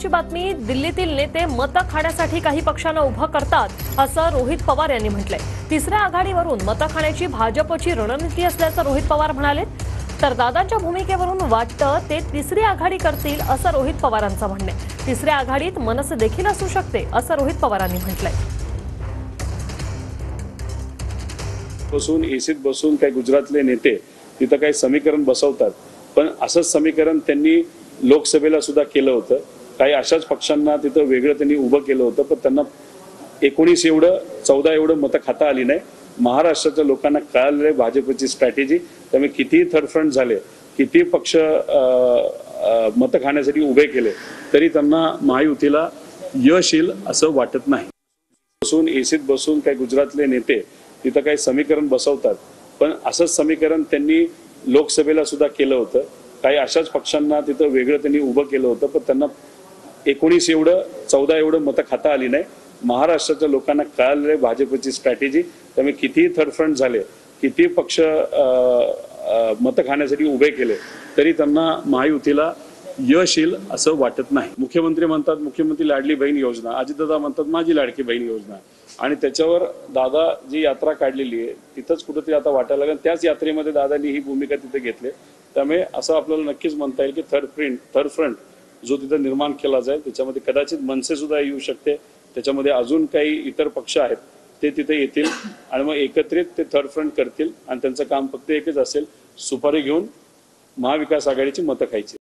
महत्त्वाची बातमी, दिल्लीतील नेते मतं खाण्यासाठी काही पक्षांना उभं करतात असं रोहित पवार यांनी म्हटलंय। तिसऱ्या आघाडीवरून मतं खाण्याची भाजपची रणनीती असल्याचं रोहित पवार म्हणाले। तर दादांच्या भूमिकेवरून वाटतं ते तिसरी आघाडी करतील असं रोहित पवारांचं म्हणणं आहे। तिसऱ्या आघाडीत मनसे देखील असू शकते असं रोहित पवारांनी म्हटलंय। बसून एसीत बसून काही गुजरातले नेते तिथं काही समीकरण बसवतात, पण असंच समीकरण त्यांनी लोकसभेला सुद्धा केलं होतं। काही अशाच पक्षांना तिथं वेगळं त्यांनी उभं केलं होतं, पण त्यांना 19 एवढं 14 एवढं मतं खाता आली नाही। महाराष्ट्राच्या लोकांना कळालेलं भाजपची स्ट्रॅटेजी, त्यामुळे कितीही थर्ड फ्रंट झाले, किती पक्ष मतं खाण्यासाठी उभे केले तरी त्यांना महायुतीला यश येईल असं वाटत नाही। बसून एसीत बसून काही गुजरातले नेते तिथं काही समीकरण बसवतात, पण असंच समीकरण त्यांनी लोकसभेला सुद्धा केलं होतं। काही अशाच पक्षांना तिथं वेगळं त्यांनी उभं केलं होतं, पण त्यांना 19 एवढं 14 एवढं मतं खाता आली नाही। महाराष्ट्राच्या लोकांना कळालेलं भाजपची स्ट्रॅटेजी, त्यामुळे कितीही थर्ड फ्रंट झाले, किती पक्ष मतं खाण्यासाठी उभे केले तरी त्यांना महायुतीला यश येईल असं वाटत नाही। मुख्यमंत्री म्हणतात मुख्यमंत्री लाडली बहीण योजना, अजितदादा म्हणतात माझी लाडकी बहीण योजना, आणि त्याच्यावर दादा जी यात्रा काढलेली आहे तिथंच कुठेतरी आता वाटायला लागेल त्याच यात्रेमध्ये दादांनी ही भूमिका तिथे घेतली। त्यामुळे असं आपल्याला नक्कीच म्हणता येईल की थर्ड फ्रंट जो तिथं निर्माण केला जाईल त्याच्यामध्ये कदाचित मनसे सुद्धा येऊ शकते, त्याच्यामध्ये अजून काही इतर पक्ष आहेत ते तिथे येतील आणि मग एकत्रित ते थर्ड फ्रंट करतील आणि त्यांचं काम फक्त एकच असेल, सुपारी घेऊन महाविकास आघाडीची मतं खायची।